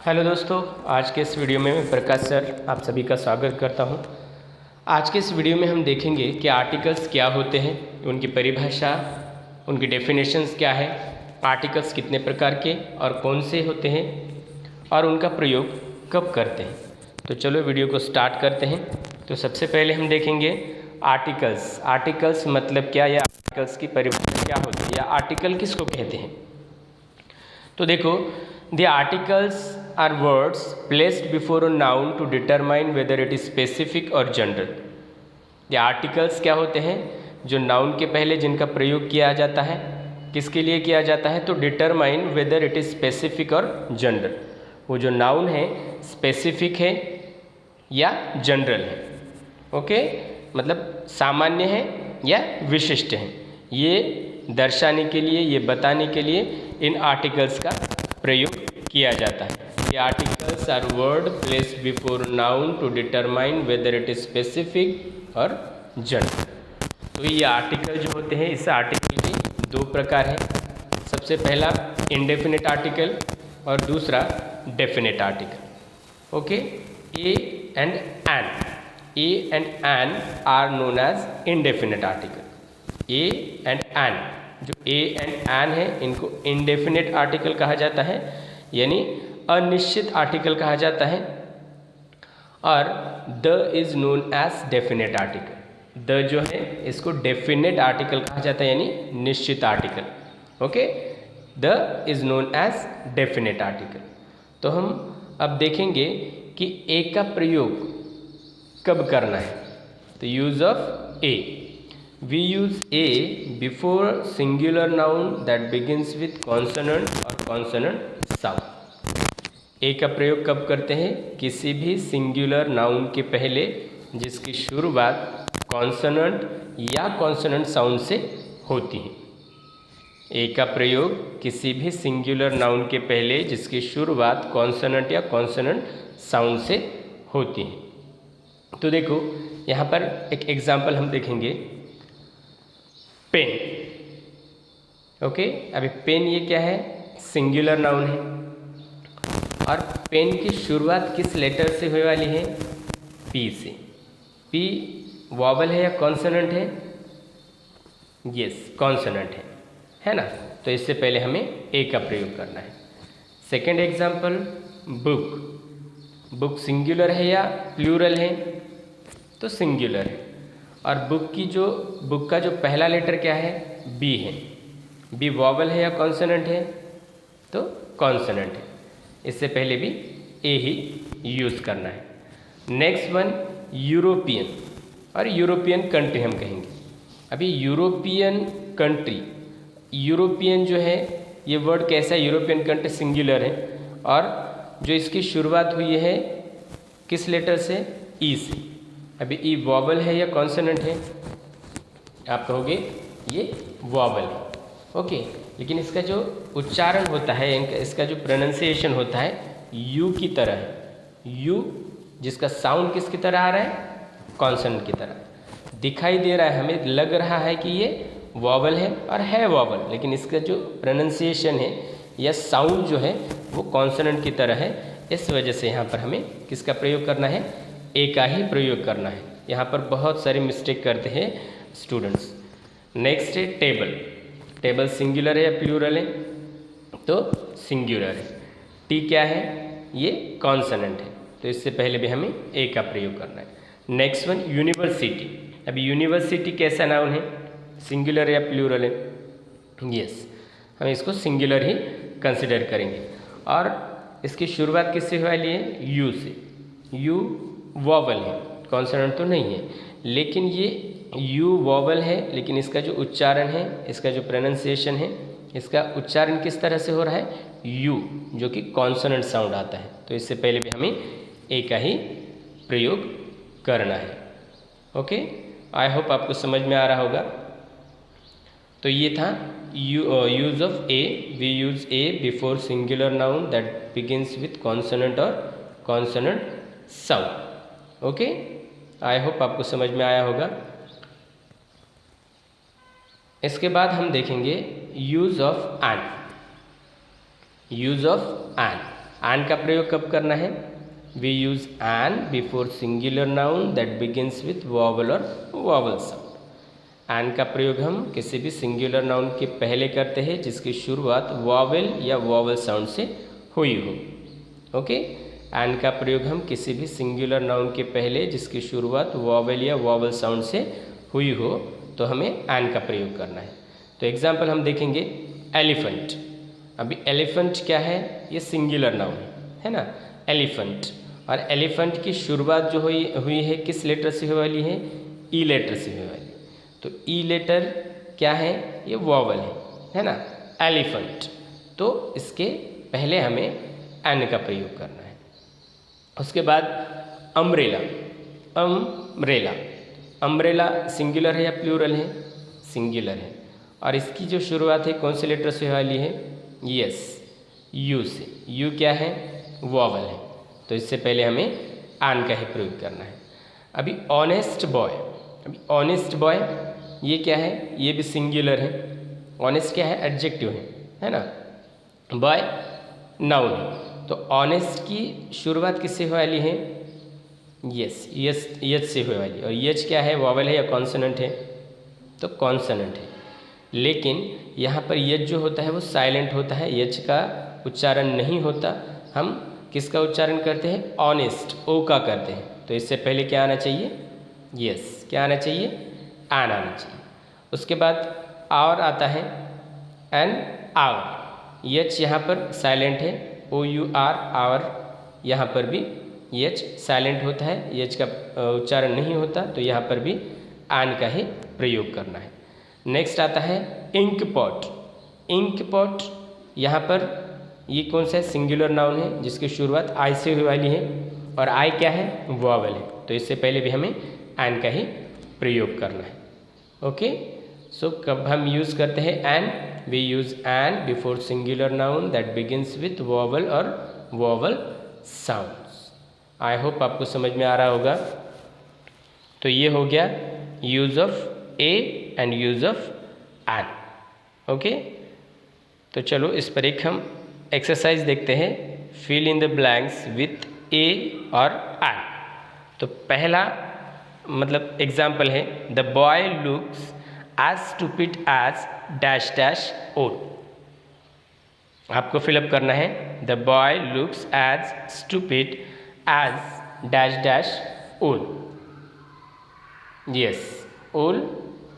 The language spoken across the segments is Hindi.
हेलो दोस्तों, आज के इस वीडियो में मैं प्रकाश सर आप सभी का स्वागत करता हूं। आज के इस वीडियो में हम देखेंगे कि आर्टिकल्स क्या होते हैं, उनकी परिभाषा, उनकी डेफिनेशंस क्या है, आर्टिकल्स कितने प्रकार के और कौन से होते हैं और उनका प्रयोग कब करते हैं। तो चलो वीडियो को स्टार्ट करते हैं। तो सबसे पहले हम देखेंगे आर्टिकल्स। आर्टिकल्स मतलब क्या, या आर्टिकल्स की परिभाषा क्या होती है, या आर्टिकल किसको कहते हैं। तो देखो, the articles are words placed before a noun to determine whether it is specific और जनरल। द आर्टिकल्स क्या होते हैं, जो नाउन के पहले जिनका प्रयोग किया जाता है, किसके लिए किया जाता है, तो determine whether it is specific और जनरल। वो जो नाउन है स्पेसिफिक है या जनरल है। ओके, मतलब सामान्य है या विशिष्ट है, ये दर्शाने के लिए, ये बताने के लिए इन आर्टिकल्स का प्रयोग किया जाता है। ये articles are word placed before noun to determine whether it is specific और जनरल। तो ये आर्टिकल जो होते हैं, इस आर्टिकल के दो प्रकार हैं। सबसे पहला इंडेफिनिट आर्टिकल और दूसरा definite article. Okay, a and an, a and an are known as indefinite article. A and an, जो ए एंड एन है, इनको इंडेफिनिट आर्टिकल कहा जाता है, यानी अनिश्चित आर्टिकल कहा जाता है। और the is known as definite article. The जो है इसको डेफिनेट आर्टिकल कहा जाता है, यानी निश्चित article. Okay, the is known as definite article. तो हम अब देखेंगे कि ए का प्रयोग कब करना है। तो use of a, we use a before singular noun that begins with consonant और कॉन्सोनेंट साउंड। ए का प्रयोग कब करते हैं, किसी भी सिंगुलर नाउन के पहले जिसकी शुरुआत कॉन्सोनेंट या कॉन्सोनेंट साउंड से होती है। ए का प्रयोग किसी भी सिंगुलर नाउन के पहले जिसकी शुरुआत कॉन्सोनेंट या कॉन्सोनेंट साउंड से होती है। तो देखो, यहाँ पर एक एग्जाम्पल हम देखेंगे, पेन। ओके, अभी पेन ये क्या है, सिंगुलर नाउन है, और पेन की शुरुआत किस लेटर से होने वाली है, पी से। पी वॉवल है या कॉन्सोनेंट है, यस कॉन्सोनेंट है ना। तो इससे पहले हमें ए का प्रयोग करना है। Second example, book. Book singular है या प्लूरल है, तो सिंगुलर है। और बुक का जो पहला लेटर क्या है, बी है। बी वॉवल है या कॉन्सोनेंट है, तो कॉन्सोनेंट है। इससे पहले भी ए ही यूज़ करना है। नेक्स्ट वन, यूरोपियन और यूरोपियन कंट्री हम कहेंगे। अभी यूरोपियन कंट्री, यूरोपियन जो है ये वर्ड कैसा है, यूरोपियन कंट्री सिंगुलर है, और जो इसकी शुरुआत हुई है किस लेटर से, ई से। अभी ई वॉवल है या कॉन्सोनेंट है, आप कहोगे ये वॉवल है। ओके, लेकिन इसका जो उच्चारण होता है, इसका जो प्रोनाउंसिएशन होता है, यू की तरह है। यू जिसका साउंड किसकी तरह आ रहा है, कॉन्सोनेंट की तरह दिखाई दे रहा है, हमें लग रहा है कि ये वॉवल है और है वॉवल, लेकिन इसका जो प्रोनाउंसिएशन है या साउंड जो है वो कॉन्सोनेंट की तरह है। इस वजह से यहाँ पर हमें किसका प्रयोग करना है, ए का ही प्रयोग करना है। यहाँ पर बहुत सारे मिस्टेक करते हैं स्टूडेंट्स। नेक्स्ट है टेबल। टेबल सिंगुलर है या प्लूरल है, तो सिंगुलर है। टी क्या है, ये कॉन्सोनेंट है, तो इससे पहले भी हमें ए का प्रयोग करना है। Next one, university. अभी यूनिवर्सिटी कैसा नाउन है, सिंगुलर या प्लूरल है, यस हम इसको सिंगुलर ही कंसिडर करेंगे। और इसकी शुरुआत किससे वाली है, यू से। यू वॉवल है, कॉन्सोनेंट तो नहीं है, लेकिन ये यू वॉवल है, लेकिन इसका जो उच्चारण है, इसका जो प्रोनाउंसिएशन है, इसका उच्चारण किस तरह से हो रहा है, यू, जो कि कॉन्सोनेंट साउंड आता है। तो इससे पहले भी हमें ए का ही प्रयोग करना है। ओके, आई होप आपको समझ में आ रहा होगा। तो ये था use of a, we use a before singular noun that begins with consonant और consonant sound. Okay, I hope आपको समझ में आया होगा। इसके बाद हम देखेंगे use of an. Use of an, an का प्रयोग कब करना है? We use an before singular noun that begins with vowel और वॉवल साउंड। एन का प्रयोग हम किसी भी सिंगुलर नाउन के पहले करते हैं जिसकी शुरुआत वॉवल या वॉवल साउंड से हुई हो। ओके, एन का प्रयोग हम किसी भी सिंगुलर नाउन के पहले जिसकी शुरुआत वॉवल या वॉवल साउंड से हुई हो तो हमें एन का प्रयोग करना है। तो एग्जाम्पल हम देखेंगे एलिफेंट। अभी एलिफेंट क्या है? ये सिंगुलर नाउन है ना, एलिफेंट। और एलिफेंट की शुरुआत जो हुई है किस लेटर से हुई वाली है? ई लेटर से हुई वाली। तो ई लेटर क्या है? ये वॉवल है ना, एलिफेंट। तो इसके पहले हमें एन का प्रयोग करना है। उसके बाद अम्ब्रेला। अम्ब्रेला, अम्ब्रेला सिंगुलर है या प्लूरल है? सिंगुलर है। और इसकी जो शुरुआत है कौन से लेटर से वाली है? यस, यू से। यू क्या है? वॉवल है। तो इससे पहले हमें एन का ही प्रयोग करना है। अभी ऑनेस्ट बॉय। अभी ऑनेस्ट बॉय ये क्या है? ये भी सिंगुलर है। ऑनेस्ट क्या है? एडजेक्टिव है ना, बॉय नाउन है। तो ऑनेस्ट की शुरुआत किससे होने वाली है? यस, यच से होने वाली। और यच क्या है? वॉवल है या कॉन्सोनेंट है? तो कॉन्सोनेंट है। लेकिन यहाँ पर यच जो होता है वो साइलेंट होता है, यच का उच्चारण नहीं होता। हम किसका उच्चारण करते हैं? ऑनेस्ट, ओ का करते हैं। तो इससे पहले क्या आना चाहिए? यस, क्या आना चाहिए? एन आना चाहिए। उसके बाद आवर आता है, एन आवर। यच यहाँ पर साइलेंट है, ओ यू आर, आवर। यहाँ पर भी यच साइलेंट होता है, यच का उच्चारण नहीं होता। तो यहाँ पर भी एन का ही प्रयोग करना है। नेक्स्ट आता है इंक पॉट। इंक पॉट यहाँ पर ये कौन सा है? सिंगुलर नाउन है जिसकी शुरुआत आई से हुई वाली है। और आई क्या है? वॉवल है। तो इससे पहले भी हमें एन का ही प्रयोग करना है। ओके, सो कब हम यूज़ करते हैं an? We use an before singular noun that begins with vowel और वॉवल साउंड्स। आई होप आपको समझ में आ रहा होगा। तो ये हो गया use of a and use of an. Okay, तो चलो इस पर एक हम एक्सरसाइज देखते हैं, fill in the blanks with a और एन। तो पहला मतलब एग्जाम्पल है, the boy looks as stupid as dash dash owl. आपको फिलअप करना है, the boy looks as stupid as dash dash owl. Yes, owl,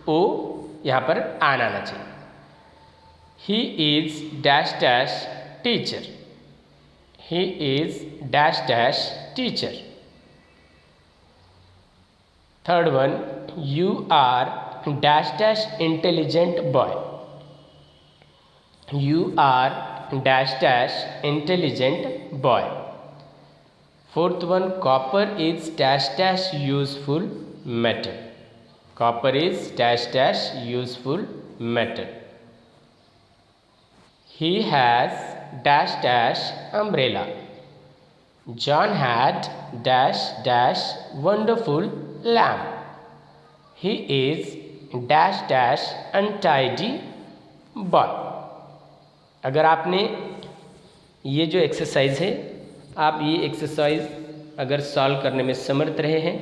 ओ यहाँ पर आन आना चाहिए। He is dash dash teacher. He is dash dash teacher. Third one, you are dash dash intelligent boy. You are dash dash intelligent boy. Fourth one, copper is dash dash useful metal. Copper is dash dash useful metal. He has dash dash umbrella. John had dash dash wonderful lamp. He is dash dash untidy boy. अगर आपने ये जो एक्सरसाइज है, आप ये एक्सरसाइज अगर सॉल्व करने में समर्थ रहे हैं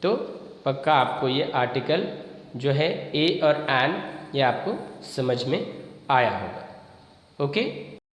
तो पक्का आपको ये आर्टिकल जो है ए और एन ये आपको समझ में आया होगा। ओके।